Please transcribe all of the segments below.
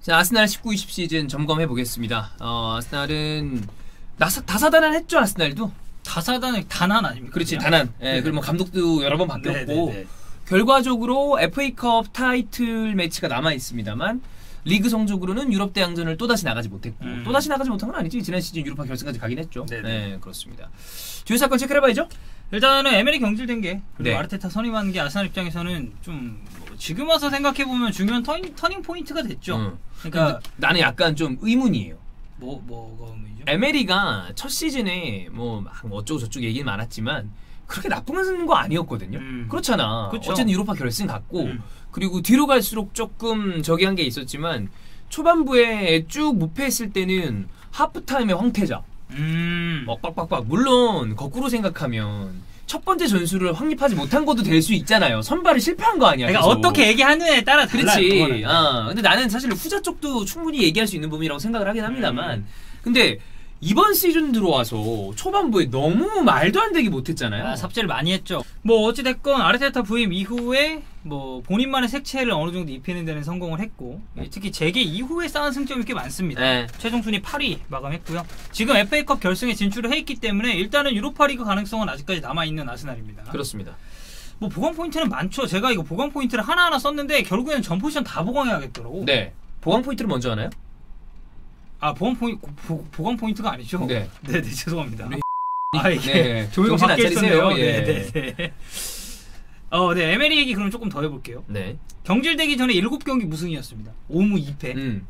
자, 아스날 19-20 시즌 점검해 보겠습니다. 아스날은 다사다난했죠. 아스날도 다사다난 단한 아닙니까? 그렇지, 단한. 예, 그리고 뭐 감독도 여러 번 바뀌었고 네네네. 결과적으로 FA컵 타이틀 매치가 남아 있습니다만 리그 성적으로는 유럽 대항전을 또다시 나가지 못했고 또다시 나가지 못한 건 아니지. 지난 시즌 유로파 결승까지 가긴 했죠. 네, 그렇습니다. 주요 사건 체크를 해봐야죠. 일단은 에메리 경질된 게 그리고 네. 아르테타 선임한 게 아스날 입장에서는 좀 지금 와서 생각해보면 중요한 터닝 포인트가 됐죠. 그러니까 나는 약간 좀 의문이에요. 뭐가 의문이죠? 에메리가 첫 시즌에 뭐 막 어쩌고 저쩌고 얘기는 많았지만 그렇게 나쁜 거 아니었거든요. 그렇잖아. 그쵸. 어쨌든 유로파 결승 갔고 그리고 뒤로 갈수록 조금 저기 한 게 있었지만 초반부에 쭉 무패했을 때는 하프타임에 황태자 막 빡빡빡. 물론 거꾸로 생각하면 첫 번째 전술을 확립하지 못한 것도 될 수 있잖아요. 선발을 실패한 거 아니야. 그러니까 계속. 어떻게 얘기하느냐에 따라 달라요. 그렇지. 근데 나는 사실 후자 쪽도 충분히 얘기할 수 있는 부분이라고 생각을 하긴 합니다만 근데 이번 시즌 들어와서 초반부에 너무 말도 안 되게 못했잖아요. 삽질을 많이 했죠. 뭐 어찌됐건 아르테타 부임 이후에 뭐 본인만의 색채를 어느 정도 입히는 데는 성공을 했고 특히 재개 이후에 쌓은 승점이 꽤 많습니다. 네. 최종 순위 8위 마감했고요. 지금 FA컵 결승에 진출을 해있기 때문에 일단은 유로파리그 가능성은 아직까지 남아있는 아스날입니다. 그렇습니다. 뭐 보강 포인트는 많죠. 제가 이거 보강 포인트를 하나하나 썼는데 결국에는 전 포지션 다 보강해야겠더라고. 네. 보강 포인트를 먼저 하나요? 아 보강 포인트가 아니죠? 네. 네네 죄송합니다. 이게 네. 조용히 정신 안 바뀌어 차리세요. 있었네요. 예. 네네. 네 에메리 얘기 그럼 조금 더 해볼게요. 네. 경질되기 전에 7경기 무승이었습니다. 5무 2패.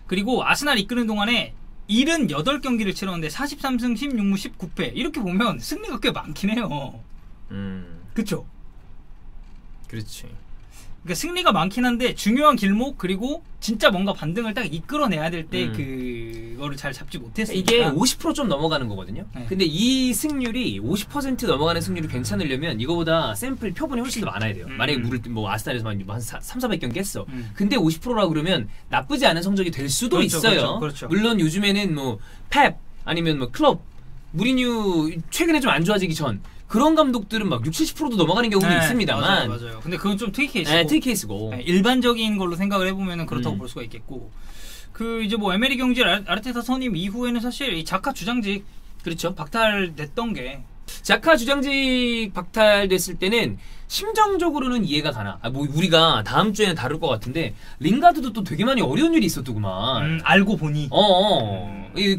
그리고 아스날 이끄는 동안에 78경기를 치렀는데 43승 16무 19패. 이렇게 보면 승리가 꽤 많긴 해요. 그쵸? 그렇지. 그러니까 승리가 많긴 한데 중요한 길목 그리고 진짜 뭔가 반등을 딱 이끌어내야 될 때 그거를 잘 잡지 못했으니까 이게 50% 좀 넘어가는 거거든요. 네. 근데 이 승률이 50% 넘어가는 승률이 괜찮으려면 이거보다 샘플 표본이 훨씬 더 많아야 돼요. 만약에 뭐 아스날에서만 한 300-400경기 했어. 근데 50%라고 그러면 나쁘지 않은 성적이 될 수도 그렇죠, 있어요. 그렇죠. 물론 요즘에는 뭐 펩 아니면 뭐 클럽 무리뉴 최근에 좀 안 좋아지기 전 그런 감독들은 막 60-70%도 넘어가는 경우도 있습니다만 맞아요. 근데 그건 좀 특이 케이스고 네, 특이 케이스고 일반적인 걸로 생각을 해보면 그렇다고 볼 수가 있겠고 그 이제 뭐 에메리 경질 아르테타 선임 이후에는 사실 이 자카 주장직 그렇죠. 박탈됐던 게 자카 주장직 박탈됐을 때는 심정적으로는 이해가 가나. 뭐 우리가 다음 주에는 다룰 것 같은데 링가드도 또 되게 많이 어려운 일이 있었더구만. 알고 보니.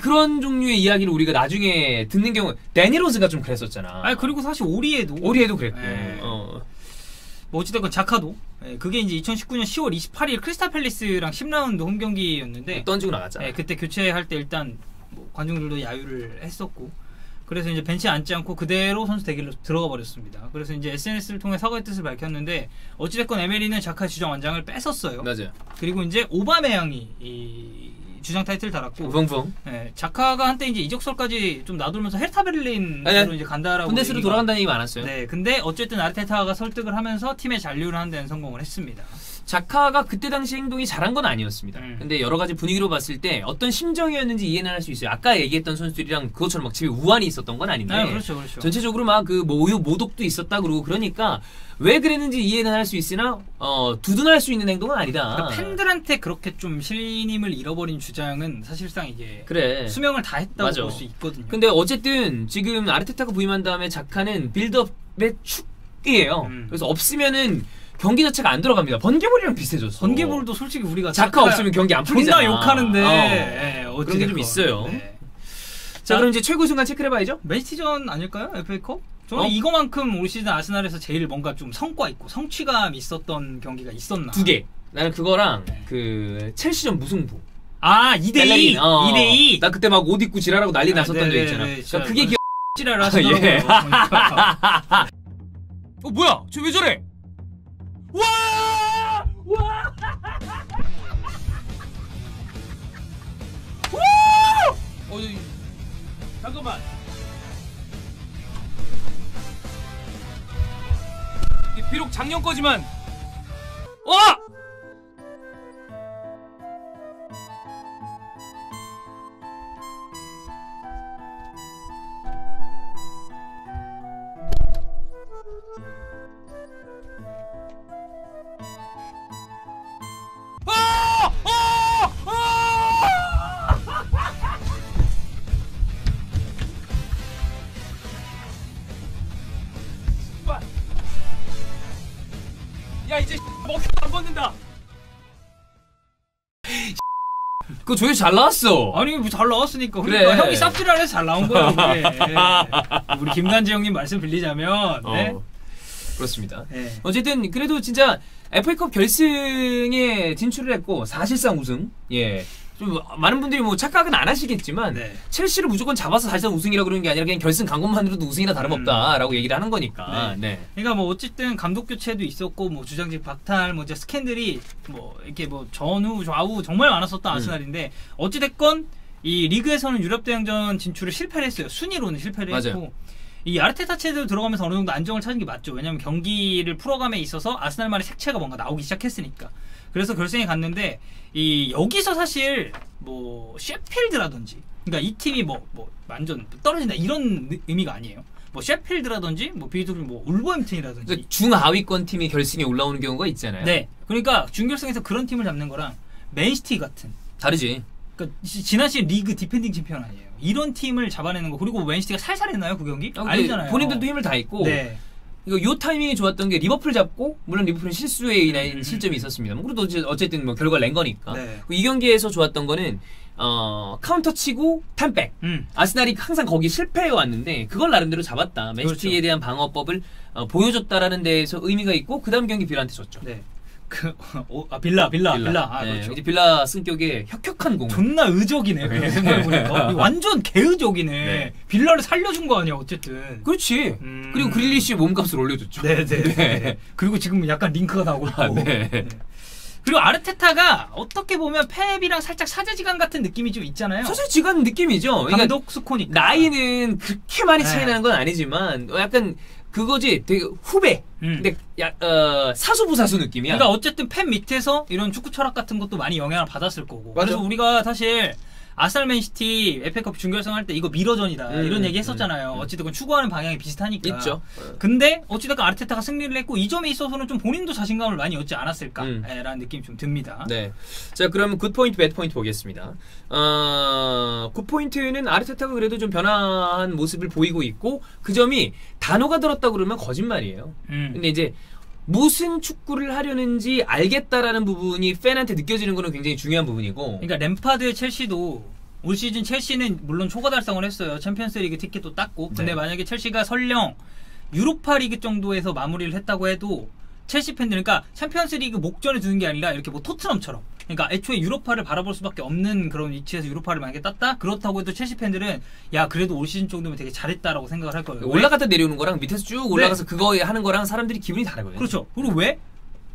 그런 종류의 이야기를 우리가 나중에 듣는 경우 데니로즈가 좀 그랬었잖아. 그리고 사실 오리에도 그랬고. 뭐 어찌됐건 자카도 그게 이제 2019년 10월 28일 크리스탈 팰리스랑 10라운드 홈 경기였는데 던지고 나갔잖아. 그때 교체할 때 일단 뭐 관중들도 야유를 했었고 그래서 이제 벤치에 앉지 않고 그대로 선수 대기로 들어가 버렸습니다. 그래서 이제 SNS를 통해 사과의 뜻을 밝혔는데 어찌됐건 에메리는 자카 주장 완장을 뺐었어요. 맞아요. 그리고 이제 오바메양이 이 주장 타이틀 달았고, 붕붕. 자카가 한때 이제 이적설까지 좀 놔두면서 헤르타 베를린으로 이제 간다라고. 분데스로 돌아간다는 얘기 많았어요. 네, 근데 어쨌든 아르테타가 설득을 하면서 팀의 잔류를 하는 데는 성공을 했습니다. 자카가 그때 당시 행동이 잘한 건 아니었습니다. 근데 여러 가지 분위기로 봤을 때 어떤 심정이었는지 이해는 할 수 있어요. 아까 얘기했던 선수들이랑 그것처럼 막 집에 우환이 있었던 건 아닌데. 그렇죠. 전체적으로 막 그 모독도 있었다 그러고 그러니까 왜 그랬는지 이해는 할 수 있으나 두둔할 수 있는 행동은 아니다. 그러니까 팬들한테 그렇게 좀 신임을 잃어버린 주장은 사실상 이게 그래. 수명을 다 했다고 볼 수 있거든요. 근데 어쨌든 지금 아르테타가 부임한 다음에 자카는 빌드업의 축이에요. 그래서 없으면은 경기 자체가 안 들어갑니다. 번개볼이랑 비슷해졌어. 번개볼도 솔직히 우리가 자카 없으면 경기 안 풀리잖아. 존나 욕하는데 그런 게 좀 있어요. 자, 그럼 이제 최고의 순간 체크를 해봐야죠. 맨시티전 아닐까요? FA컵? 저는 이거만큼 올 시즌 아스날에서 제일 뭔가 좀 성과 있고 성취감 있었던 경기가 있었나? 두 개. 나는 그거랑 그 첼시전 무승부. 2대2. 2대2. 나 그때 막 옷 입고 지랄하고 난리 났었던 적 있잖아. 그러니까 그게 기억. 지랄을 하시더라고요. 뭐야? 저 왜 저래? 와! 와! 잠깐만. 비록 작년 거지만 와! 아! 아! 그거 조회수 잘 나왔어. 아니 뭐 잘 나왔으니까. 그러니까 그래. 형이 쌉질하래 잘 나온 거야. 우리 김간지 형님 말씀 빌리자면. 네? 그렇습니다. 네. 어쨌든 그래도 진짜 FA컵 결승에 진출을 했고 사실상 우승. 예. 좀 많은 분들이 뭐 착각은 안 하시겠지만 네. 첼시를 무조건 잡아서 사실상 우승이라고 그러는 게 아니라 그냥 결승 간 것만으로도 우승이나 다름없다라고 얘기를 하는 거니까. 네. 네. 그러니까 뭐 어쨌든 감독 교체도 있었고 뭐 주장직 박탈 뭐 이제 스캔들이 뭐 이렇게 뭐 전후 좌우 정말 많았었던 아스날인데 어찌 됐건 이 리그에서는 유럽 대항전 진출을 실패를 했어요. 순위로는 실패를 맞아요. 했고 이 아르테타 체제로 들어가면서 어느 정도 안정을 찾은 게 맞죠. 왜냐면 경기를 풀어감에 있어서 아스날만의 색채가 뭔가 나오기 시작했으니까. 그래서 결승에 갔는데 이 여기서 사실 뭐 셰필드라든지 그러니까 이 팀이 뭐 완전 떨어진다 이런 의미가 아니에요. 뭐 셰필드라든지 뭐 비교적 뭐 울버햄튼이라든지 그러니까 중하위권 팀이 결승에 올라오는 경우가 있잖아요. 네. 그러니까 준결승에서 그런 팀을 잡는 거랑 맨시티 같은 다르지. 그러니까 지난 시즌 리그 디펜딩 챔피언 아니에요. 이런 팀을 잡아내는 거. 그리고 맨시티가 살살했나요 그 경기? 아니잖아요. 본인들도 힘을 다했고. 네. 요 타이밍이 좋았던 게 리버풀 잡고 물론 리버풀은 실수에 인한 실점이 있었습니다. 그래도 어쨌든 뭐 결과를 낸 거니까. 네. 이 경기에서 좋았던 거는 카운터 치고 탐백. 아스날이 항상 거기 실패해 왔는데 그걸 나름대로 잡았다. 맨시티에 그렇죠. 대한 방어법을 보여줬다라는 데에서 의미가 있고 그다음 경기 빌라한테 졌죠. 네. 빌라. 아, 네, 그렇죠. 이제 빌라 승격에 혁혁한 공. 존나 의적이네. 그 생각해보니까. 완전 개의적이네. 네. 빌라를 살려준 거 아니야, 어쨌든. 그렇지. 그리고 그릴리시의 몸값을 올려줬죠. 네네. 네. 그리고 지금 약간 링크가 나오고 있고. 네. 네. 그리고 아르테타가 어떻게 보면 펩이랑 살짝 사제지간 같은 느낌이 좀 있잖아요. 사제지간 느낌이죠. 감독 수코니까. 나이는 그렇게 많이 차이 나는 건 아니지만 약간 그거지 되게 후배 근데 사수부사수 느낌이야. 그러니까 어쨌든 팬 밑에서 이런 축구 철학 같은 것도 많이 영향을 받았을 거고. 맞아. 그래서 우리가 사실 아스날 맨시티 FA컵 준결승 할 때 이거 미러전이다 이런 얘기 했었잖아요. 어찌됐건 추구하는 방향이 비슷하니까. 있죠. 근데 어찌됐건 아르테타가 승리를 했고 이 점에 있어서는 좀 본인도 자신감을 많이 얻지 않았을까라는 느낌이 좀 듭니다. 네. 자, 그러면 굿포인트, 배드포인트 보겠습니다. 굿포인트는 아르테타가 그래도 좀 변화한 모습을 보이고 있고 그 점이 단어가 들었다고 그러면 거짓말이에요. 근데 이제 무슨 축구를 하려는지 알겠다라는 부분이 팬한테 느껴지는 거는 굉장히 중요한 부분이고. 그러니까 램파드 첼시도 올 시즌 첼시는 물론 초과 달성을 했어요. 챔피언스리그 티켓도 땄고. 근데 네. 만약에 첼시가 설령 유로파리그 정도에서 마무리를 했다고 해도 첼시 팬들 그러니까 챔피언스리그 목전에 두는 게 아니라 이렇게 뭐 토트넘처럼 그러니까 애초에 유로파를 바라볼 수밖에 없는 그런 위치에서 유로파를 만약에 땄다? 그렇다고 해도 첼시 팬들은 야 그래도 올 시즌 정도면 되게 잘했다라고 생각을 할 거예요. 올라갔다 내려오는 거랑 밑에서 쭉 올라가서 네. 그거 하는 거랑 사람들이 기분이 다르거든요. 그렇죠. 그리고 왜?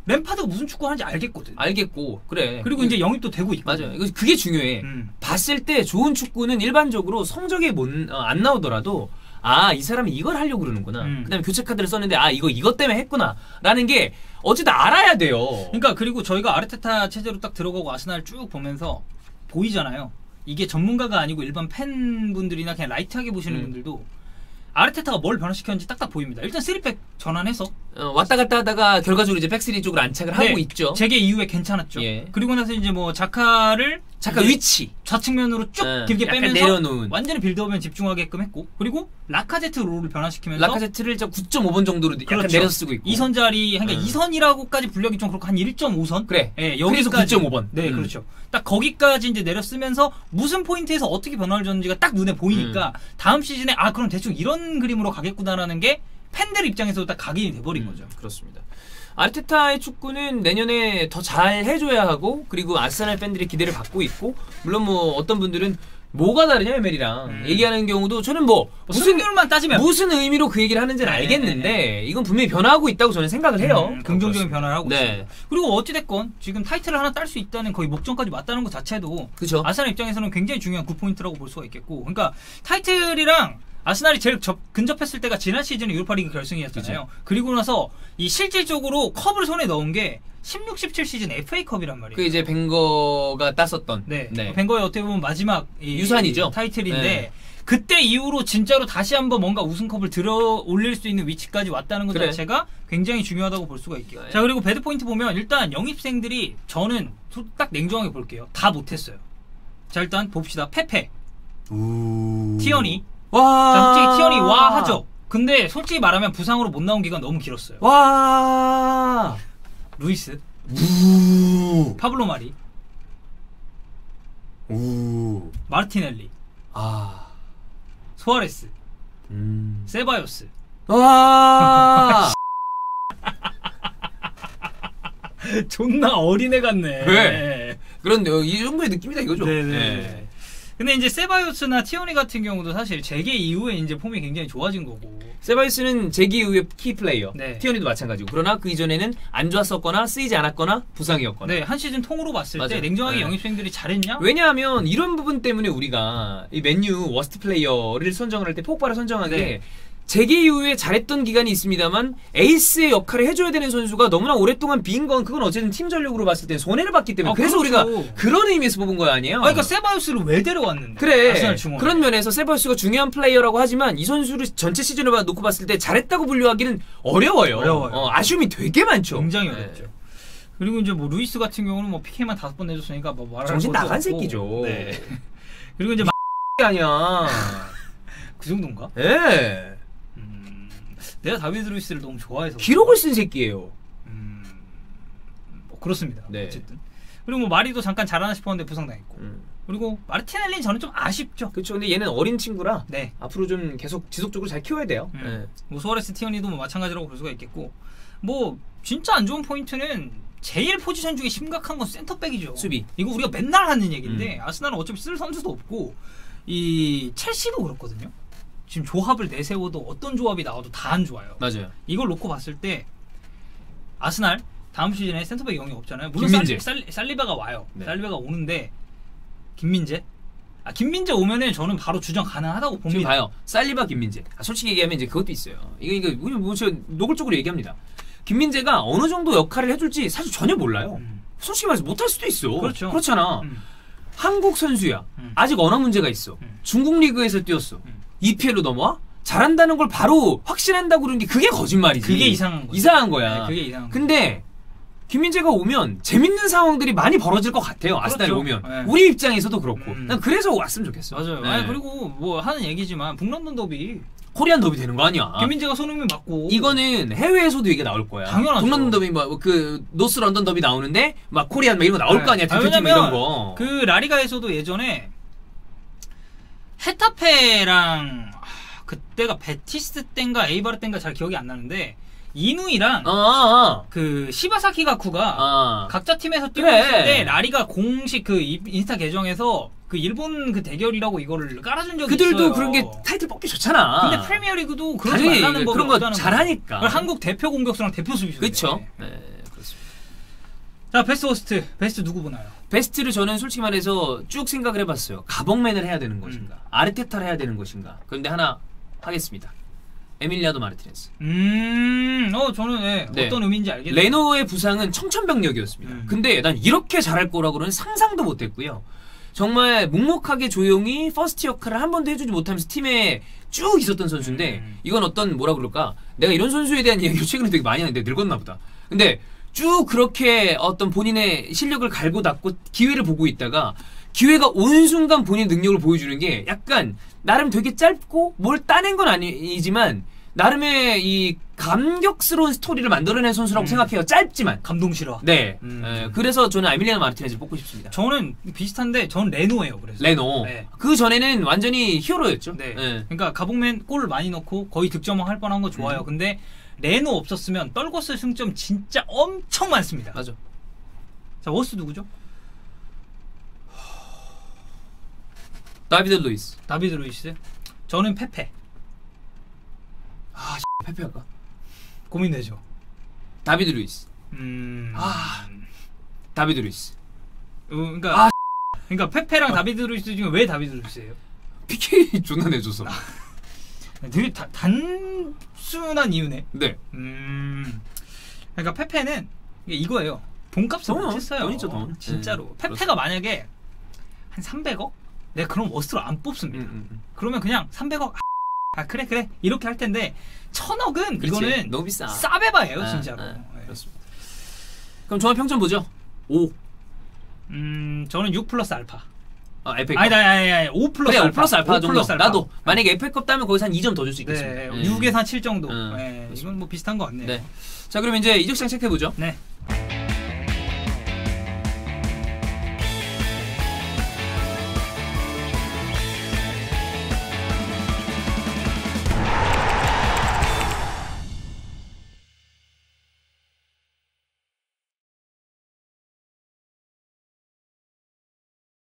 램파드가 무슨 축구 하는지 알겠거든. 알겠고 그래. 그리고 이제 영입도 되고 있고. 맞아요. 그게 중요해. 봤을 때 좋은 축구는 일반적으로 성적이 안 나오더라도 이 사람이 이걸 하려고 그러는구나. 그다음에 교체 카드를 썼는데 이것 때문에 했구나. 라는 게 어쨌든 알아야 돼요. 그러니까 그리고 저희가 아르테타 체제로 딱 들어가고 아스날 쭉 보면서 보이잖아요. 이게 전문가가 아니고 일반 팬분들이나 그냥 라이트하게 보시는 분들도 아르테타가 뭘 변화시켰는지 딱딱 보입니다. 일단 3백 전환해서 왔다 갔다 하다가 결과적으로 이제 백스리 쪽으로 안착을 하고 있죠. 재개 이후에 괜찮았죠. 예. 그리고 나서 이제 뭐 자카를 위치 좌측면으로 쭉 길게 빼면서 내려놓은 완전히 빌드업에 집중하게끔 했고 그리고 라카제트 롤을 변화시키면서 라카제트를 9.5번 정도로 그렇죠. 약간 내려 쓰고 있고 2선 자리 그러니까 2선이라고까지 분류하기 좀 그렇고 한 1.5선 그래. 예, 여기까지 9.5번. 네, 그렇죠. 딱 거기까지 이제 내려 쓰면서 무슨 포인트에서 어떻게 변화를 줬는지가 딱 눈에 보이니까 다음 시즌에 그럼 대충 이런 그림으로 가겠구나라는 게 팬들 입장에서도 딱 각인이 돼버린 거죠. 그렇습니다. 아르테타의 축구는 내년에 더 잘 해줘야 하고 그리고 아스날 팬들의 기대를 받고 있고 물론 뭐 어떤 분들은 뭐가 다르냐 에멜이랑 얘기하는 경우도 저는 무슨 만 따지면 무슨 의미로 그 얘기를 하는지는 알겠는데 이건 분명히 변화하고 있다고 저는 생각을 해요. 긍정적인 변화를 하고 네. 있습니다. 그리고 어찌됐건 지금 타이틀을 하나 딸 수 있다는 거의 목전까지 맞다는 것 자체도 그쵸. 아스날 입장에서는 굉장히 중요한 굿포인트라고 볼 수가 있겠고 그러니까 타이틀이랑 아스날이 제일 근접했을 때가 지난 시즌의 유로파리그 결승이었잖아요. 그치. 그리고 나서 이 실질적으로 컵을 손에 넣은 게 16, 17 시즌 FA컵이란 말이에요. 그 이제 벵거가 땄었던. 네. 벵거의 어떻게 보면 마지막 유산이죠. 타이틀인데 네. 그때 이후로 진짜로 다시 한번 뭔가 우승컵을 들어 올릴 수 있는 위치까지 왔다는 것 자체가 굉장히 중요하다고 볼 수가 있겠죠. 자 그리고 배드 포인트 보면 일단 영입생들이 저는 딱 냉정하게 볼게요. 다 못했어요. 자 일단 봅시다. 페페, 티어니. 자, 솔직히 티어니 하죠. 근데 솔직히 말하면 부상으로 못 나온 기간 너무 길었어요. 루이스, 파블로 마리, 오. 마르티넬리. 아. 수아레스. 세바요스. 와. 존나 어린애 같네. 왜? 그런데 이 정도의 느낌이다 이거죠. 네네. 네. 근데 이제 세바요스나 티오니 같은 경우도 사실 재계 이후에 이제 폼이 굉장히 좋아진 거고. 세바이스는 재기 이후의 키 플레이어. 네. 티오니도 마찬가지고. 그러나 그 이전에는 안 좋았었거나 쓰이지 않았거나 부상이었거나. 네, 한 시즌 통으로 봤을 맞아요. 때 냉정하게 네. 영입생들이 잘했냐? 왜냐하면 이런 부분 때문에 우리가 이 맨유 워스트 플레이어를 선정을 할 때 폭발을 선정한 게 네. 재기 이후에 잘했던 기간이 있습니다만 에이스의 역할을 해줘야 되는 선수가 너무나 오랫동안 빈 건 그건 어쨌든 팀 전력으로 봤을 때 손해를 봤기 때문에 그래서 그렇죠. 우리가 그런 의미에서 뽑은 거 아니에요? 그러니까 세바요스를 왜 데려왔는데? 그래. 아스날 중원에. 그런 면에서 세바요스가 중요한 플레이어라고 하지만 이 선수를 전체 시즌을 놓고 봤을 때 잘했다고 분류하기는 어려워요. 어려워요. 아쉬움이 되게 많죠. 굉장히 네. 어렵죠. 그리고 이제 뭐 루이스 같은 경우는 뭐 PK만 5번 내줬으니까 뭐 말할 정신 것도 나간 없고. 새끼죠. 네. 그리고 이제 아니야. 그 정도인가? 예. 내가 다비드 루이스를 너무 좋아해서 기록을 쓴 새끼예요. 뭐 그렇습니다. 네. 어쨌든 그리고 뭐 마리도 잠깐 잘하나 싶었는데 부상당했고 그리고 마르티넬리는 저는 좀 아쉽죠. 그렇죠. 근데 얘는 어린 친구라 네. 앞으로 좀 계속 지속적으로 잘 키워야 돼요. 네. 뭐 수아레스 티오니도 뭐 마찬가지라고 볼 수가 있겠고 뭐 진짜 안 좋은 포인트는 제일 포지션 중에 심각한 건 센터백이죠. 수비. 이거 우리가 맨날 하는 얘기인데 아스날은 어차피 쓸 선수도 없고 이 첼시도 그렇거든요. 지금 조합을 내세워도 어떤 조합이 나와도 다 안 좋아요. 맞아요. 이걸 놓고 봤을 때 아스날 다음 시즌에 센터백 영입 없잖아요. 물론 김민재. 살리바가 와요. 네. 살리바가 오는데 김민재? 김민재 오면은 저는 바로 주전 가능하다고 봅니다. 지금 봐요. 살리바 김민재. 솔직히 얘기하면 이제 그것도 있어요. 이거 우리 뭐 노골적으로 얘기합니다. 김민재가 어느 정도 역할을 해줄지 사실 전혀 몰라요. 솔직히 말해서 못할 수도 있어. 그렇죠. 그렇잖아. 한국 선수야. 아직 언어 문제가 있어. 중국 리그에서 뛰었어. EPL로 넘어와? 잘한다는 걸 바로 확신한다고 그러는 게 그게 거짓말이지. 그게 이상한 거야. 이상한 거야. 네, 그게 이상한 근데 김민재가 오면 재밌는 상황들이 많이 벌어질 것 같아요. 아스날에 그렇죠. 오면. 네. 우리 입장에서 그렇고. 난 그래서 왔으면 좋겠어. 맞아요. 네. 그리고 뭐 하는 얘기지만 북런던 더비 코리안 더비 되는 거 아니야. 김민재가 손흥민 맞고 이거는 해외에서도 얘기 나올 거야. 당연하죠. 북런던 더비 뭐 그 노스 런던 더비 나오는데 막 코리안 막 이런 거 나올 거 아니야. 대표팀 이런 거. 그 라리가에서도 예전에 헤타페랑 그때가 베티스 땐가 에이바르 땐가 잘 기억이 안 나는데 이누이랑 그 시바사키 가쿠가 각자 팀에서 뛰고 있을 때 라리가 공식 그 인스타 계정에서 그 일본 그 대결이라고 이거를 깔아준 적이 그들도 있어요. 그런 게 타이틀 뽑기 좋잖아. 근데 프리미어리그도 그러지 말라는 법이 그런 거 없다는 잘하니까. 거예요. 한국 대표 공격수랑 대표 수비수. 그렇죠. 네, 그렇습니다. 자, 베스트 워스트. 베스트 누구 보나요? 베스트를 저는 솔직히 말해서 쭉 생각을 해봤어요. 가봉맨을 해야 되는 것인가, 아르테타를 해야 되는 것인가. 그런데 하나 하겠습니다. 에밀리아노 마르티네스. 저는 네. 어떤 의미인지 알겠네요. 레노의 부상은 청천벽력이었습니다. 근데 난 이렇게 잘할 거라고는 상상도 못했고요. 정말 묵묵하게 조용히 퍼스트 역할을 한 번도 해주지 못하면서 팀에 쭉 있었던 선수인데 이건 어떤 뭐라 그럴까? 내가 이런 선수에 대한 얘기를 최근에 되게 많이 하는데 늙었나 보다. 근데 쭉 그렇게 어떤 본인의 실력을 갈고 닦고 기회를 보고 있다가 기회가 온 순간 본인 능력을 보여주는 게 약간 나름 되게 짧고 뭘 따낸 건 아니지만 나름의 이 감격스러운 스토리를 만들어낸 선수라고 생각해요. 짧지만. 감동 실화. 네. 그래서 저는 에밀리아노 마르티네즈를 뽑고 싶습니다. 저는 비슷한데 전 레노예요. 그래서. 레노. 네. 그 전에는 완전히 히어로였죠. 네. 그러니까 가봉맨 골 많이 넣고 거의 득점왕 할 뻔한 거 좋아요. 근데 레노 없었으면 떨궜을 승점 진짜 엄청 많습니다. 맞아. 자, 워스 누구죠? 다비드 루이스. 다비드 루이스. 저는 페페. 페페 할까? 고민되죠. 다비드 루이스. 다비드 루이스. 그러니까 그러니까 페페랑 다비드 루이스 중에 왜 다비드 루이스예요? PK 존나 내줘서. 되게 단순한 이유네. 네. 그러니까 페페는 이거예요. 돈값을 못했어요. 돈 있죠, 돈. 진짜로. 페페가 만약에 한 300억? 내가 그럼 워스트로 안 뽑습니다. 그러면 그냥 300억 그래 이렇게 할 텐데 1000억은 그렇지. 이거는 너무 비싸. 싸베바예요 진짜로. 그렇습니다. 그럼 종합 평점 보죠. 5. 저는 6 플러스 알파. FA컵. 아니 5 플러스 그래, 알파. 5 플러스 알파 정도. 알파. 나도 만약에 FA컵 따면 거기서 한 2점 더 줄 수 있겠습니다. 네, 6에서 한 7 정도. 이건 뭐 비슷한 것 같네요. 네. 자, 그럼 이제 이적 시장 체크해 보죠. 네.